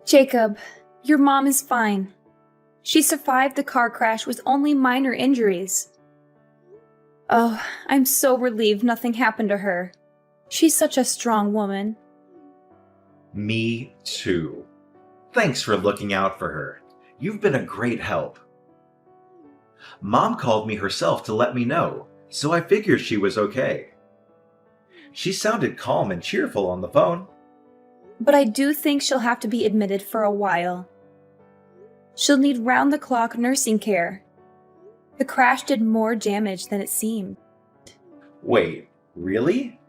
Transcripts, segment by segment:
Jacob, your mom is fine. She survived the car crash with only minor injuries. Oh, I'm so relieved nothing happened to her. She's such a strong woman. Me too. Thanks for looking out for her. You've been a great help. Mom called me herself to let me know, so I figured she was okay. She sounded calm and cheerful on the phone. But I do think she'll have to be admitted for a while. She'll need round-the-clock nursing care. The crash did more damage than it seemed. Wait, really?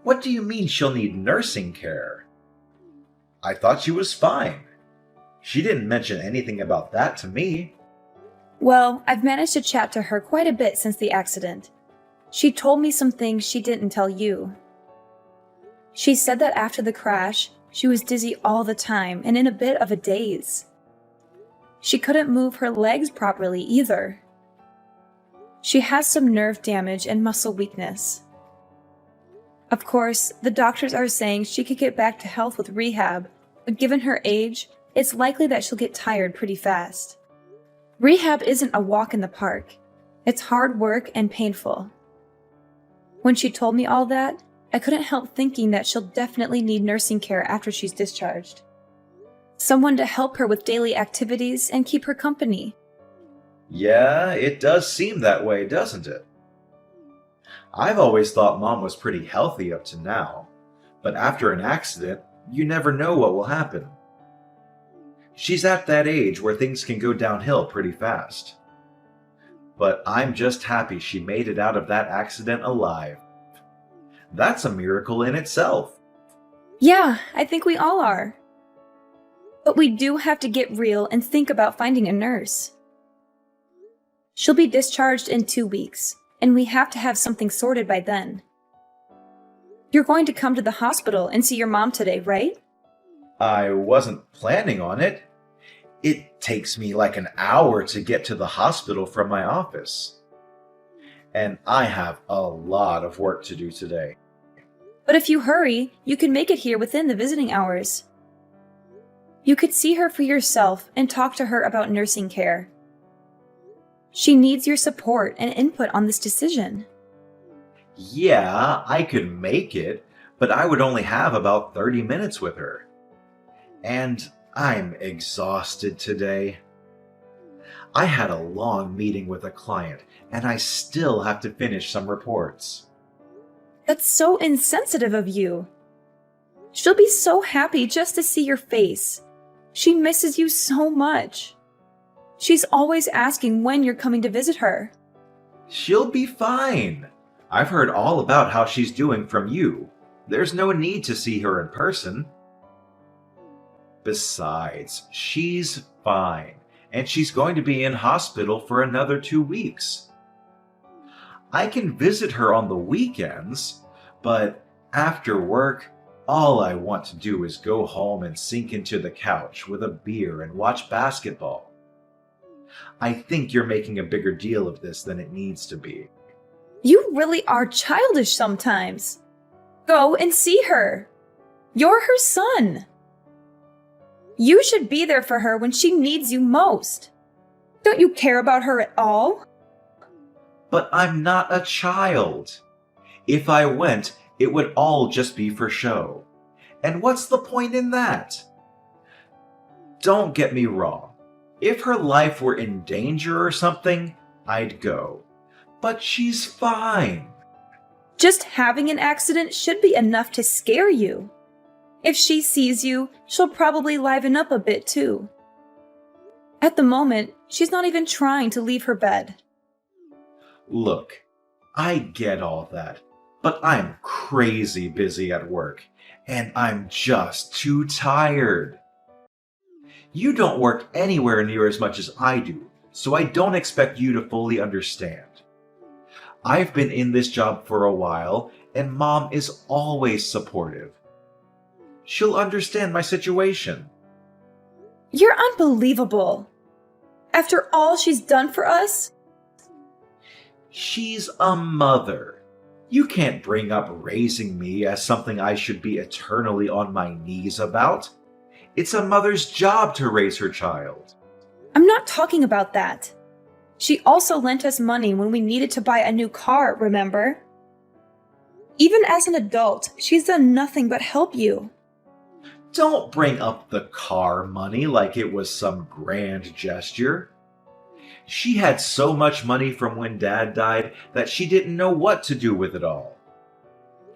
What do you mean she'll need nursing care? I thought she was fine. She didn't mention anything about that to me. Well, I've managed to chat to her quite a bit since the accident. She told me some things she didn't tell you. She said that after the crash, she was dizzy all the time and in a bit of a daze. She couldn't move her legs properly either. She has some nerve damage and muscle weakness. Of course, the doctors are saying she could get back to health with rehab, but given her age, it's likely that she'll get tired pretty fast. Rehab isn't a walk in the park. It's hard work and painful. When she told me all that, I couldn't help thinking that she'll definitely need nursing care after she's discharged. Someone to help her with daily activities and keep her company. Yeah, it does seem that way, doesn't it? I've always thought Mom was pretty healthy up to now, but after an accident, you never know what will happen. She's at that age where things can go downhill pretty fast. But I'm just happy she made it out of that accident alive. That's a miracle in itself. Yeah, I think we all are. But we do have to get real and think about finding a nurse. She'll be discharged in 2 weeks, and we have to have something sorted by then. You're going to come to the hospital and see your mom today, right? I wasn't planning on it. It takes me like an hour to get to the hospital from my office. And I have a lot of work to do today. But if you hurry, you can make it here within the visiting hours. You could see her for yourself and talk to her about nursing care. She needs your support and input on this decision. Yeah, I could make it, but I would only have about 30 minutes with her. And I'm exhausted today. I had a long meeting with a client, and I still have to finish some reports. That's so insensitive of you. She'll be so happy just to see your face. She misses you so much. She's always asking when you're coming to visit her. She'll be fine. I've heard all about how she's doing from you. There's no need to see her in person. Besides, she's fine, and she's going to be in hospital for another 2 weeks. I can visit her on the weekends, but after work, all I want to do is go home and sink into the couch with a beer and watch basketball. I think you're making a bigger deal of this than it needs to be. You really are childish sometimes. Go and see her. You're her son. You should be there for her when she needs you most. Don't you care about her at all? But I'm not a child. If I went, it would all just be for show. And what's the point in that? Don't get me wrong. If her life were in danger or something, I'd go. But she's fine. Just having an accident should be enough to scare you. If she sees you, she'll probably liven up a bit too. At the moment, she's not even trying to leave her bed. Look, I get all that, but I'm crazy busy at work, and I'm just too tired. You don't work anywhere near as much as I do, so I don't expect you to fully understand. I've been in this job for a while, and Mom is always supportive. She'll understand my situation. You're unbelievable. After all she's done for us? She's a mother. You can't bring up raising me as something I should be eternally on my knees about. It's a mother's job to raise her child. I'm not talking about that. She also lent us money when we needed to buy a new car, remember? Even as an adult, she's done nothing but help you. Don't bring up the car money like it was some grand gesture. She had so much money from when Dad died that she didn't know what to do with it all.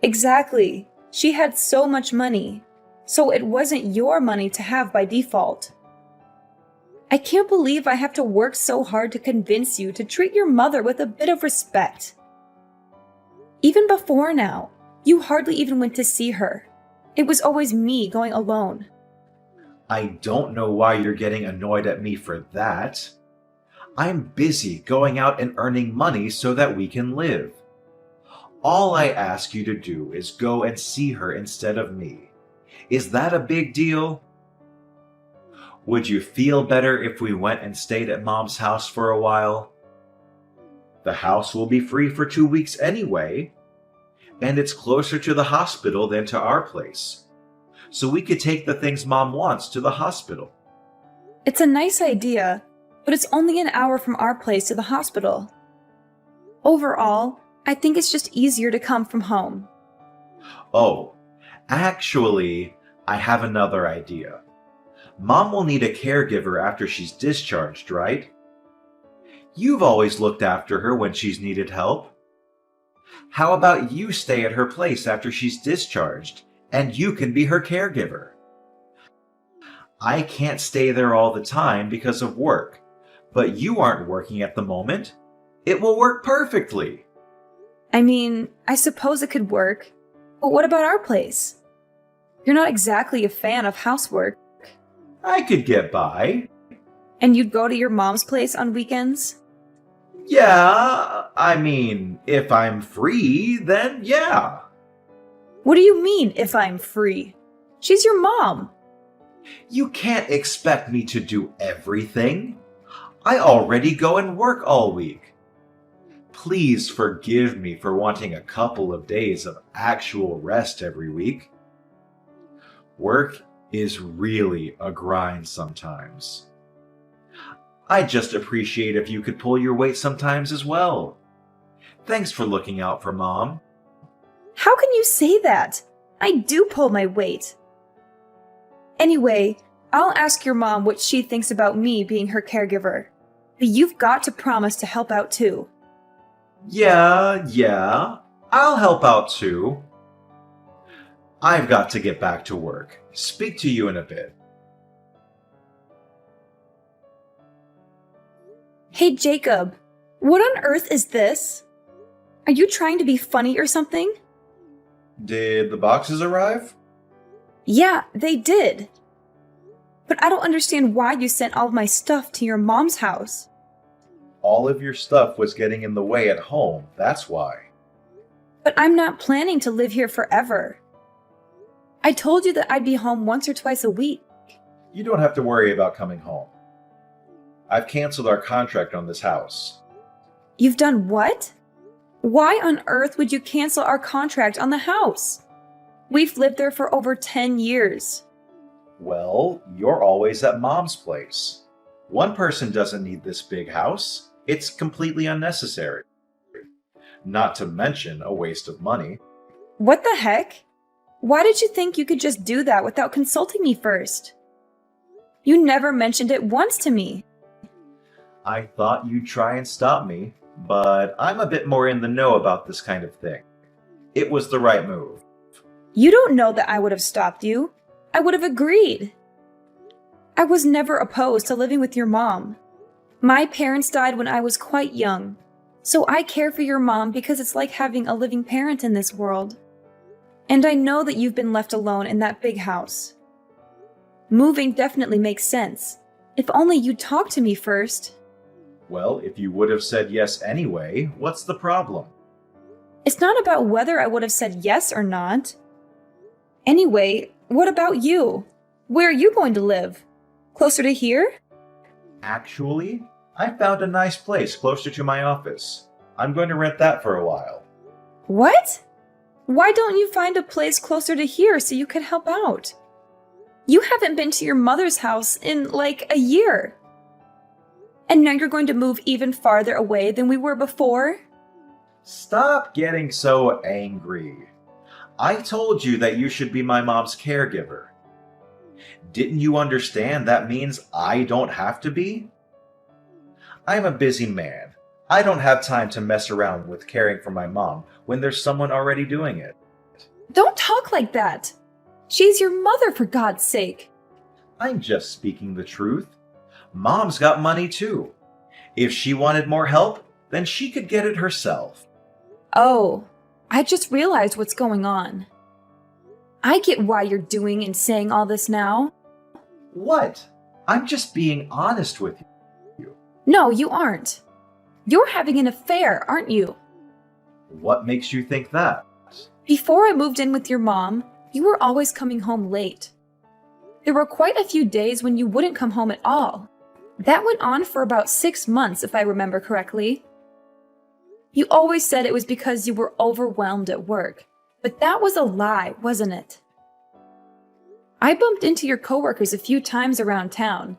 Exactly. She had so much money, so it wasn't your money to have by default. I can't believe I have to work so hard to convince you to treat your mother with a bit of respect. Even before now, you hardly even went to see her. It was always me going alone. I don't know why you're getting annoyed at me for that. I'm busy going out and earning money so that we can live. All I ask you to do is go and see her instead of me. Is that a big deal? Would you feel better if we went and stayed at Mom's house for a while? The house will be free for 2 weeks anyway, and it's closer to the hospital than to our place. So we could take the things Mom wants to the hospital. It's a nice idea, but it's only an hour from our place to the hospital. Overall, I think it's just easier to come from home. Oh, actually, I have another idea. Mom will need a caregiver after she's discharged, right? You've always looked after her when she's needed help. How about you stay at her place after she's discharged, and you can be her caregiver? I can't stay there all the time because of work, but you aren't working at the moment. It will work perfectly. I mean, I suppose it could work, but what about our place? You're not exactly a fan of housework. I could get by. And you'd go to your mom's place on weekends? Yeah, I mean, if I'm free, then yeah. What do you mean, if I'm free? She's your mom. You can't expect me to do everything. I already go and work all week. Please forgive me for wanting a couple of days of actual rest every week. Work is really a grind sometimes. I just appreciate if you could pull your weight sometimes as well. Thanks for looking out for Mom. How can you say that? I do pull my weight. Anyway, I'll ask your mom what she thinks about me being her caregiver. But you've got to promise to help out too. Yeah, I'll help out too. I've got to get back to work. Speak to you in a bit. Hey Jacob, what on earth is this? Are you trying to be funny or something? Did the boxes arrive? Yeah, they did. But I don't understand why you sent all of my stuff to your mom's house. All of your stuff was getting in the way at home, that's why. But I'm not planning to live here forever. I told you that I'd be home once or twice a week. You don't have to worry about coming home. I've canceled our contract on this house. You've done what? Why on earth would you cancel our contract on the house? We've lived there for over 10 years. Well, you're always at Mom's place. One person doesn't need this big house. It's completely unnecessary. Not to mention a waste of money. What the heck? Why did you think you could just do that without consulting me first? You never mentioned it once to me. I thought you'd try and stop me, but I'm a bit more in the know about this kind of thing. It was the right move. You don't know that I would have stopped you. I would have agreed. I was never opposed to living with your mom. My parents died when I was quite young, so I care for your mom because it's like having a living parent in this world. And I know that you've been left alone in that big house. Moving definitely makes sense. If only you'd talk to me first. Well, if you would have said yes anyway, what's the problem? It's not about whether I would have said yes or not. Anyway, what about you? Where are you going to live? Closer to here? Actually, I found a nice place closer to my office. I'm going to rent that for a while. What? Why don't you find a place closer to here so you can help out? You haven't been to your mother's house in like a year. And now you're going to move even farther away than we were before? Stop getting so angry. I told you that you should be my mom's caregiver. Didn't you understand that means I don't have to be? I'm a busy man. I don't have time to mess around with caring for my mom when there's someone already doing it. Don't talk like that. She's your mother, for God's sake. I'm just speaking the truth. Mom's got money too. If she wanted more help, then she could get it herself. Oh, I just realized what's going on. I get why you're doing and saying all this now. What? I'm just being honest with you. No, you aren't. You're having an affair, aren't you? What makes you think that? Before I moved in with your mom, you were always coming home late. There were quite a few days when you wouldn't come home at all. That went on for about 6 months, if I remember correctly. You always said it was because you were overwhelmed at work, but that was a lie, wasn't it? I bumped into your coworkers a few times around town,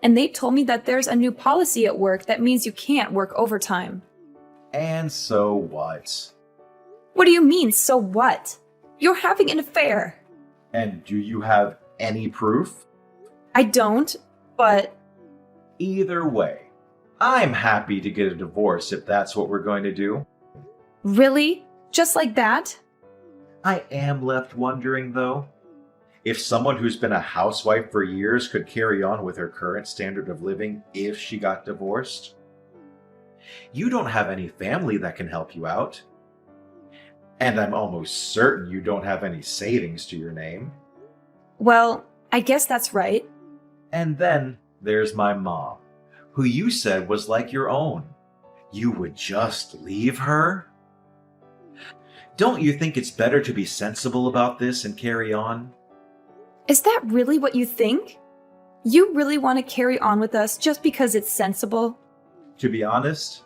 and they told me that there's a new policy at work that means you can't work overtime. And so what? What do you mean, so what? You're having an affair. And do you have any proof? I don't, but... Either way, I'm happy to get a divorce if that's what we're going to do. Really? Just like that? I am left wondering, though, if someone who's been a housewife for years could carry on with her current standard of living if she got divorced. You don't have any family that can help you out. And I'm almost certain you don't have any savings to your name. Well, I guess that's right. And then there's my mom, who you said was like your own. You would just leave her? Don't you think it's better to be sensible about this and carry on? Is that really what you think? You really want to carry on with us just because it's sensible? To be honest,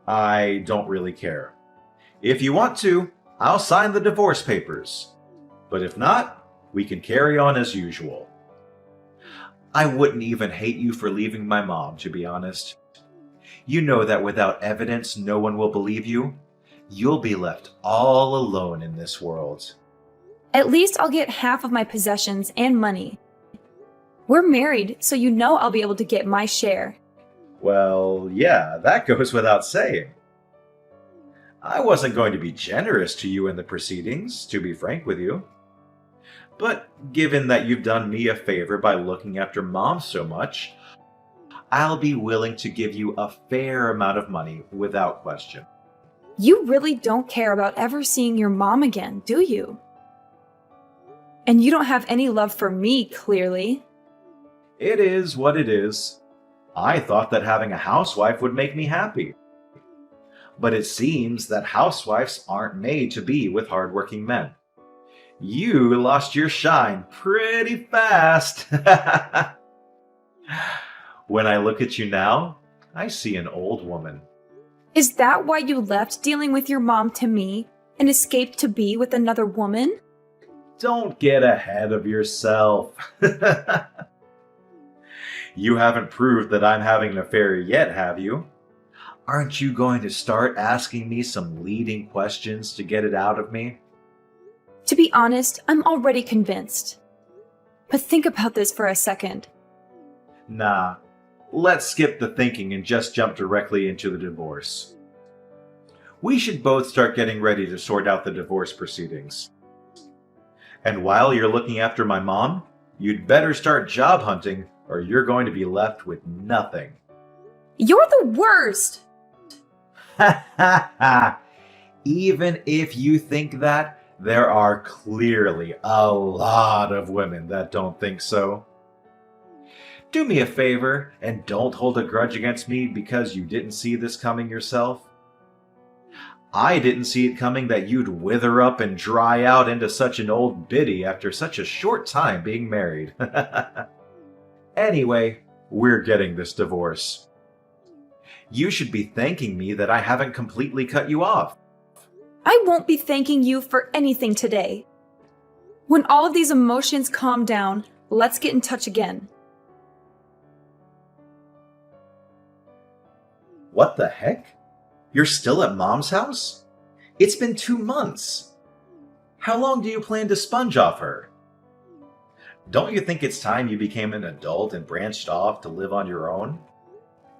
I don't really care. If you want to, I'll sign the divorce papers. But if not, we can carry on as usual. I wouldn't even hate you for leaving my mom, to be honest. You know that without evidence, no one will believe you. You'll be left all alone in this world. At least I'll get half of my possessions and money. We're married, so you know I'll be able to get my share. Well, yeah, that goes without saying. I wasn't going to be generous to you in the proceedings, to be frank with you. But given that you've done me a favor by looking after Mom so much, I'll be willing to give you a fair amount of money without question. You really don't care about ever seeing your mom again, do you? And you don't have any love for me, clearly. It is what it is. I thought that having a housewife would make me happy. But it seems that housewives aren't made to be with hardworking men. You lost your shine pretty fast. When I look at you now, I see an old woman. Is that why you left dealing with your mom to me and escaped to be with another woman? Don't get ahead of yourself. You haven't proved that I'm having an affair yet, have you? Aren't you going to start asking me some leading questions to get it out of me? To be honest, I'm already convinced. But think about this for a second. Nah, let's skip the thinking and just jump directly into the divorce. We should both start getting ready to sort out the divorce proceedings. And while you're looking after my mom, you'd better start job hunting or you're going to be left with nothing. You're the worst! Ha ha ha! Even if you think that, there are clearly a lot of women that don't think so. Do me a favor and don't hold a grudge against me because you didn't see this coming yourself. I didn't see it coming that you'd wither up and dry out into such an old biddy after such a short time being married. Anyway, we're getting this divorce. You should be thanking me that I haven't completely cut you off. I won't be thanking you for anything today. When all of these emotions calm down, let's get in touch again. What the heck? You're still at Mom's house? It's been 2 months. How long do you plan to sponge off her? Don't you think it's time you became an adult and branched off to live on your own?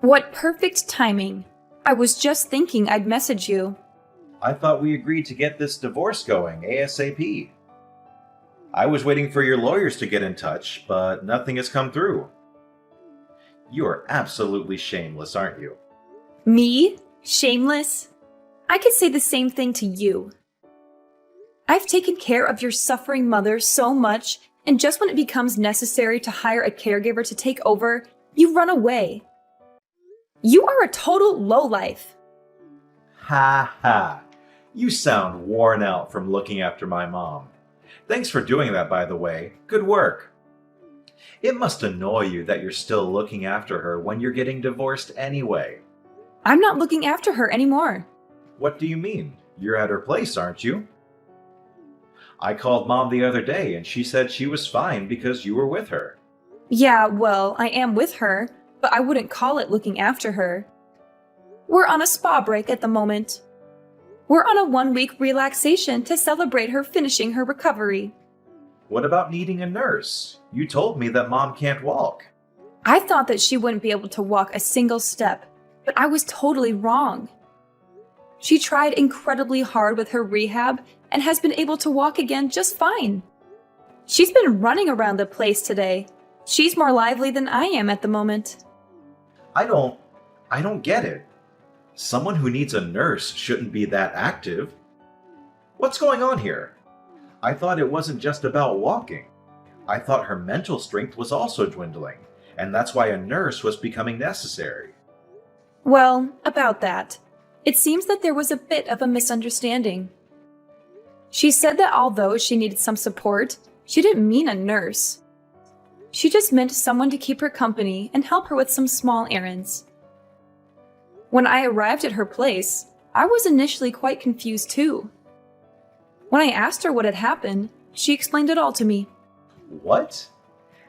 What perfect timing. I was just thinking I'd message you. I thought we agreed to get this divorce going ASAP. I was waiting for your lawyers to get in touch, but nothing has come through. You are absolutely shameless, aren't you? Me? Shameless? I could say the same thing to you. I've taken care of your suffering mother so much, and just when it becomes necessary to hire a caregiver to take over, you run away. You are a total lowlife. Ha ha. You sound worn out from looking after my mom. Thanks for doing that, by the way. Good work. It must annoy you that you're still looking after her when you're getting divorced anyway. I'm not looking after her anymore. What do you mean? You're at her place, aren't you? I called Mom the other day and she said she was fine because you were with her. Yeah, well, I am with her, but I wouldn't call it looking after her. We're on a spa break at the moment. We're on a 1-week relaxation to celebrate her finishing her recovery. What about needing a nurse? You told me that Mom can't walk. I thought that she wouldn't be able to walk a single step, but I was totally wrong. She tried incredibly hard with her rehab and has been able to walk again just fine. She's been running around the place today. She's more lively than I am at the moment. I don't get it. Someone who needs a nurse shouldn't be that active. What's going on here? I thought it wasn't just about walking. I thought her mental strength was also dwindling, and that's why a nurse was becoming necessary. Well, about that. It seems that there was a bit of a misunderstanding. She said that although she needed some support, she didn't mean a nurse. She just meant someone to keep her company and help her with some small errands. When I arrived at her place, I was initially quite confused too. When I asked her what had happened, she explained it all to me. What?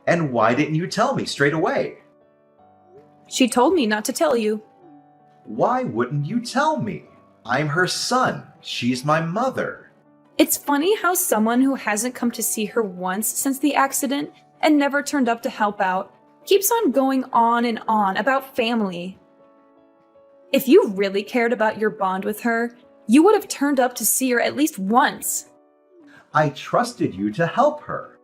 And why didn't you tell me straight away? She told me not to tell you. Why wouldn't you tell me? I'm her son. She's my mother. It's funny how someone who hasn't come to see her once since the accident and never turned up to help out keeps on going on and on about family. If you really cared about your bond with her, you would have turned up to see her at least once. I trusted you to help her.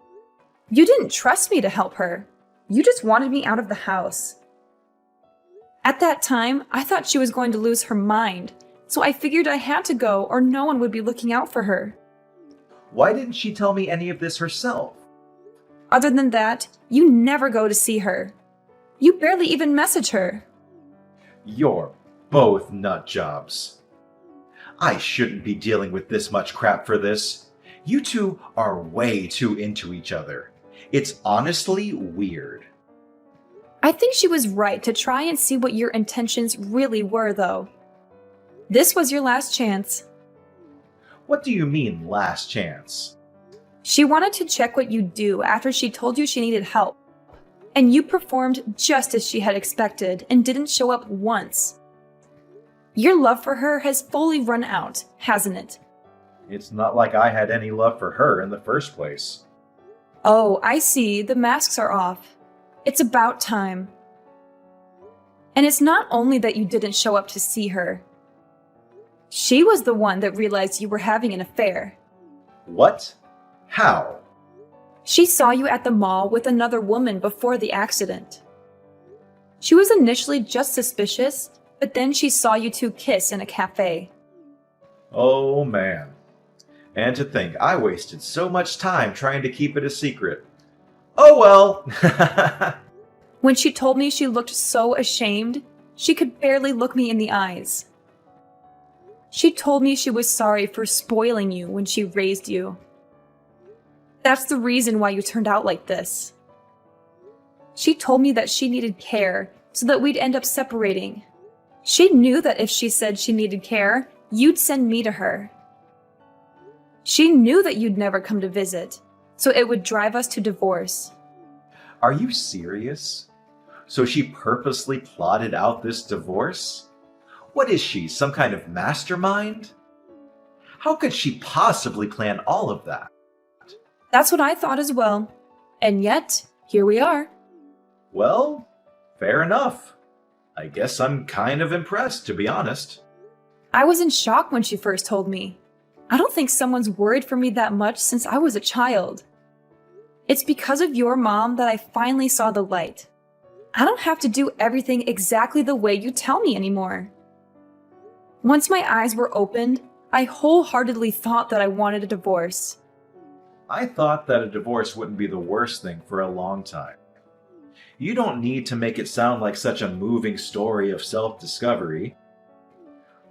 You didn't trust me to help her. You just wanted me out of the house. At that time, I thought she was going to lose her mind, so I figured I had to go or no one would be looking out for her. Why didn't she tell me any of this herself? Other than that, you never go to see her. You barely even message her. You're both nut jobs. I shouldn't be dealing with this much crap for this. You two are way too into each other. It's honestly weird. I think she was right to try and see what your intentions really were, though. This was your last chance. What do you mean, last chance? She wanted to check what you'd do after she told you she needed help. And you performed just as she had expected and didn't show up once. Your love for her has fully run out, hasn't it? It's not like I had any love for her in the first place. Oh, I see. The masks are off. It's about time. And it's not only that you didn't show up to see her. She was the one that realized you were having an affair. What? How? She saw you at the mall with another woman before the accident. She was initially just suspicious, but then she saw you two kiss in a cafe. Oh man. And to think I wasted so much time trying to keep it a secret. Oh well! When she told me she looked so ashamed, she could barely look me in the eyes. She told me she was sorry for spoiling you when she raised you. That's the reason why you turned out like this. She told me that she needed care so that we'd end up separating. She knew that if she said she needed care, you'd send me to her. She knew that you'd never come to visit, so it would drive us to divorce. Are you serious? So she purposely plotted out this divorce? What is she, some kind of mastermind? How could she possibly plan all of that? That's what I thought as well. And yet, here we are. Well, fair enough. I guess I'm kind of impressed, to be honest. I was in shock when she first told me. I don't think someone's worried for me that much since I was a child. It's because of your mom that I finally saw the light. I don't have to do everything exactly the way you tell me anymore. Once my eyes were opened, I wholeheartedly thought that I wanted a divorce. I thought that a divorce wouldn't be the worst thing for a long time. You don't need to make it sound like such a moving story of self-discovery.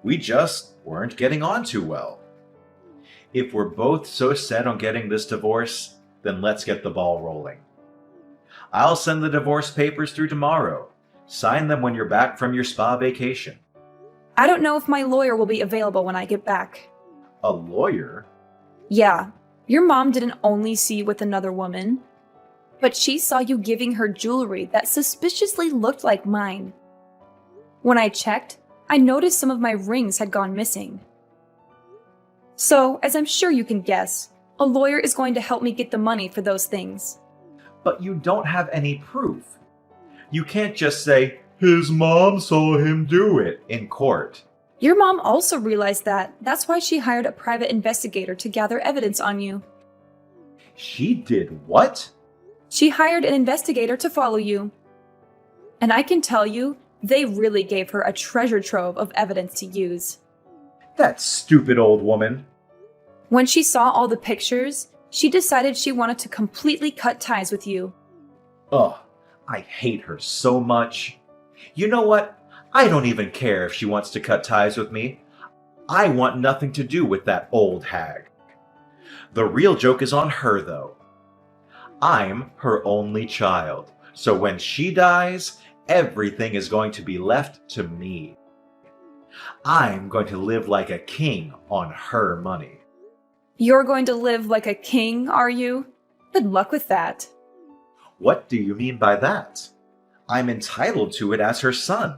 We just weren't getting on too well. If we're both so set on getting this divorce, then let's get the ball rolling. I'll send the divorce papers through tomorrow. Sign them when you're back from your spa vacation. I don't know if my lawyer will be available when I get back. A lawyer? Yeah, your mom didn't only see you with another woman, but she saw you giving her jewelry that suspiciously looked like mine. When I checked, I noticed some of my rings had gone missing. So, as I'm sure you can guess, a lawyer is going to help me get the money for those things. But you don't have any proof. You can't just say, his mom saw him do it in court. Your mom also realized that. That's why she hired a private investigator to gather evidence on you. She did what? She hired an investigator to follow you. And I can tell you, they really gave her a treasure trove of evidence to use. That stupid old woman. When she saw all the pictures, she decided she wanted to completely cut ties with you. Ugh, I hate her so much. You know what? I don't even care if she wants to cut ties with me. I want nothing to do with that old hag. The real joke is on her, though. I'm her only child, so when she dies, everything is going to be left to me. I'm going to live like a king on her money. You're going to live like a king, are you? Good luck with that. What do you mean by that? I'm entitled to it as her son.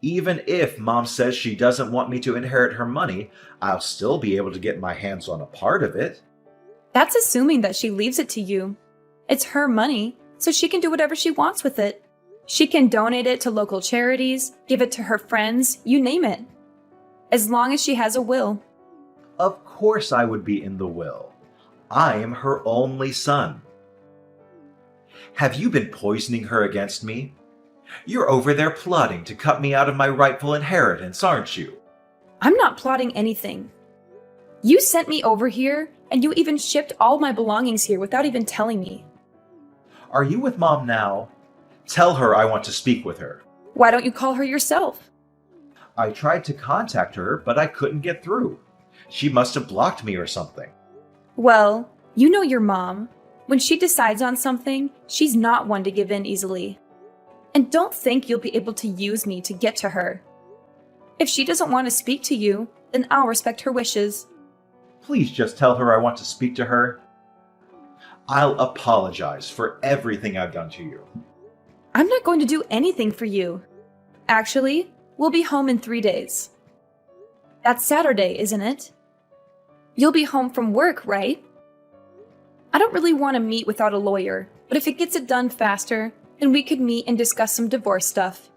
Even if Mom says she doesn't want me to inherit her money, I'll still be able to get my hands on a part of it. That's assuming that she leaves it to you. It's her money, so she can do whatever she wants with it. She can donate it to local charities, give it to her friends, you name it. As long as she has a will. Of course I would be in the will. I am her only son. Have you been poisoning her against me? You're over there plotting to cut me out of my rightful inheritance, aren't you? I'm not plotting anything. You sent me over here, and you even shipped all my belongings here without even telling me. Are you with Mom now? Tell her I want to speak with her. Why don't you call her yourself? I tried to contact her, but I couldn't get through. She must have blocked me or something. Well, you know your mom. When she decides on something, she's not one to give in easily. And don't think you'll be able to use me to get to her. If she doesn't want to speak to you, then I'll respect her wishes. Please just tell her I want to speak to her. I'll apologize for everything I've done to you. I'm not going to do anything for you. Actually, we'll be home in 3 days. That's Saturday, isn't it? You'll be home from work, right? I don't really want to meet without a lawyer, but if it gets it done faster, then we could meet and discuss some divorce stuff.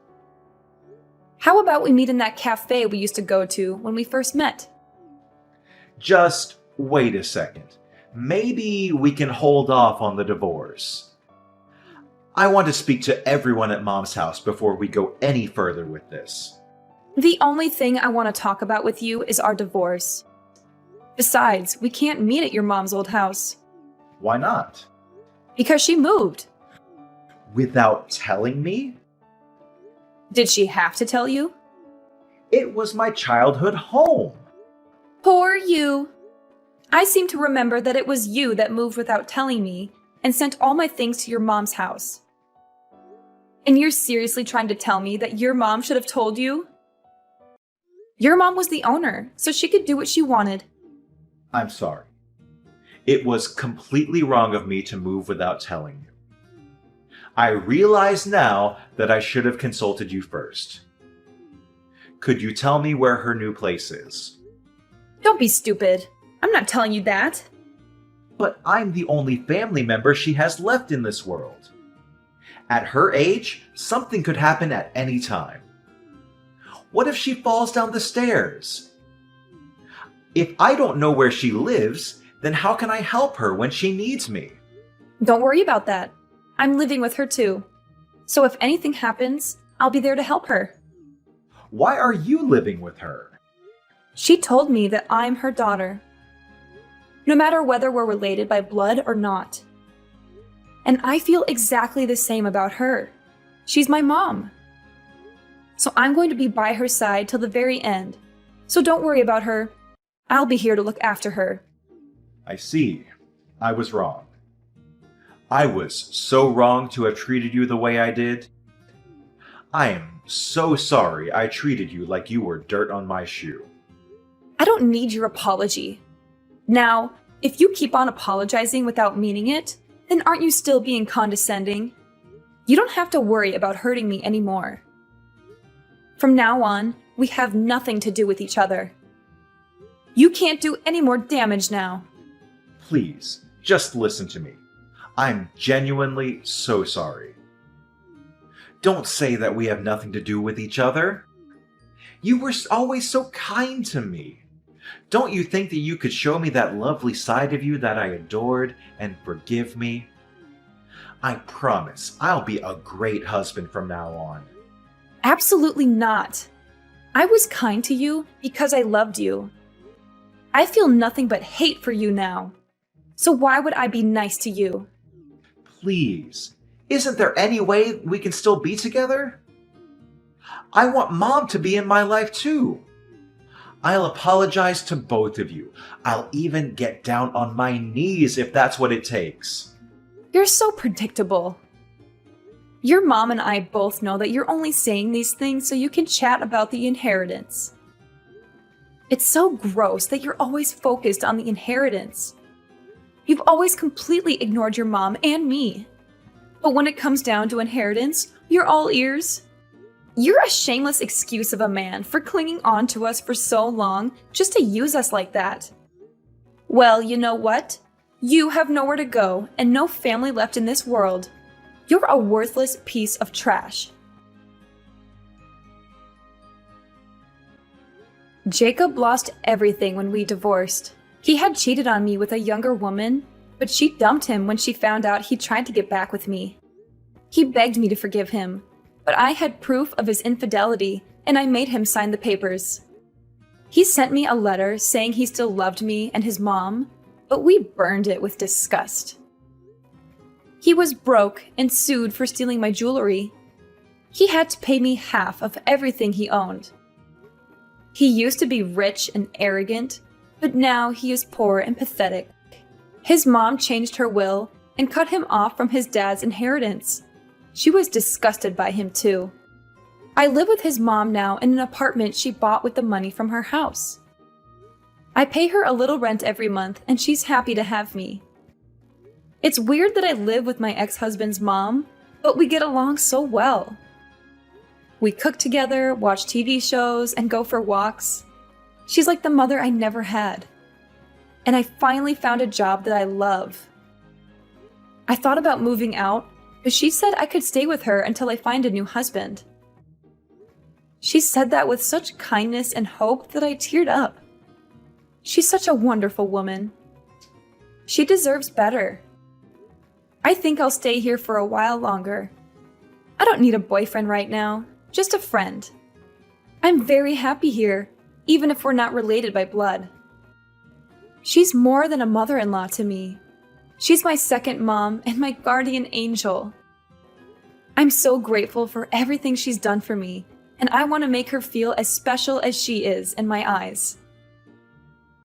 How about we meet in that cafe we used to go to when we first met? Just wait a second. Maybe we can hold off on the divorce. I want to speak to everyone at Mom's house before we go any further with this. The only thing I want to talk about with you is our divorce. Besides, we can't meet at your mom's old house. Why not? Because she moved. Without telling me? Did she have to tell you? It was my childhood home. Poor you. I seem to remember that it was you that moved without telling me and sent all my things to your mom's house. And you're seriously trying to tell me that your mom should have told you? Your mom was the owner, so she could do what she wanted. I'm sorry. It was completely wrong of me to move without telling you. I realize now that I should have consulted you first. Could you tell me where her new place is? Don't be stupid. I'm not telling you that. But I'm the only family member she has left in this world. At her age, something could happen at any time. What if she falls down the stairs? If I don't know where she lives, then how can I help her when she needs me? Don't worry about that. I'm living with her too. So if anything happens, I'll be there to help her. Why are you living with her? She told me that I'm her daughter. No matter whether we're related by blood or not. And I feel exactly the same about her. She's my mom. So I'm going to be by her side till the very end. So don't worry about her. I'll be here to look after her. I see. I was wrong. I was so wrong to have treated you the way I did. I am so sorry I treated you like you were dirt on my shoe. I don't need your apology. Now, if you keep on apologizing without meaning it, then aren't you still being condescending? You don't have to worry about hurting me anymore. From now on, we have nothing to do with each other. You can't do any more damage now. Please, just listen to me. I'm genuinely so sorry. Don't say that we have nothing to do with each other. You were always so kind to me. Don't you think that you could show me that lovely side of you that I adored and forgive me? I promise I'll be a great husband from now on. Absolutely not. I was kind to you because I loved you. I feel nothing but hate for you now. So why would I be nice to you? Please, isn't there any way we can still be together? I want Mom to be in my life too. I'll apologize to both of you. I'll even get down on my knees if that's what it takes. You're so predictable. Your mom and I both know that you're only saying these things so you can chat about the inheritance. It's so gross that you're always focused on the inheritance. You've always completely ignored your mom and me. But when it comes down to inheritance, you're all ears. You're a shameless excuse of a man for clinging on to us for so long just to use us like that. Well, you know what? You have nowhere to go and no family left in this world. You're a worthless piece of trash. Jacob lost everything when we divorced. He had cheated on me with a younger woman, but she dumped him when she found out he tried to get back with me. He begged me to forgive him, but I had proof of his infidelity, and I made him sign the papers. He sent me a letter saying he still loved me and his mom, but we burned it with disgust. He was broke and sued for stealing my jewelry. He had to pay me half of everything he owned. He used to be rich and arrogant, but now he is poor and pathetic. His mom changed her will and cut him off from his dad's inheritance. She was disgusted by him too. I live with his mom now in an apartment she bought with the money from her house. I pay her a little rent every month and she's happy to have me. It's weird that I live with my ex-husband's mom, but we get along so well. We cook together, watch TV shows, and go for walks. She's like the mother I never had. And I finally found a job that I love. I thought about moving out, but she said I could stay with her until I find a new husband. She said that with such kindness and hope that I teared up. She's such a wonderful woman. She deserves better. I think I'll stay here for a while longer. I don't need a boyfriend right now, just a friend. I'm very happy here, even if we're not related by blood. She's more than a mother-in-law to me. She's my second mom and my guardian angel. I'm so grateful for everything she's done for me, and I want to make her feel as special as she is in my eyes.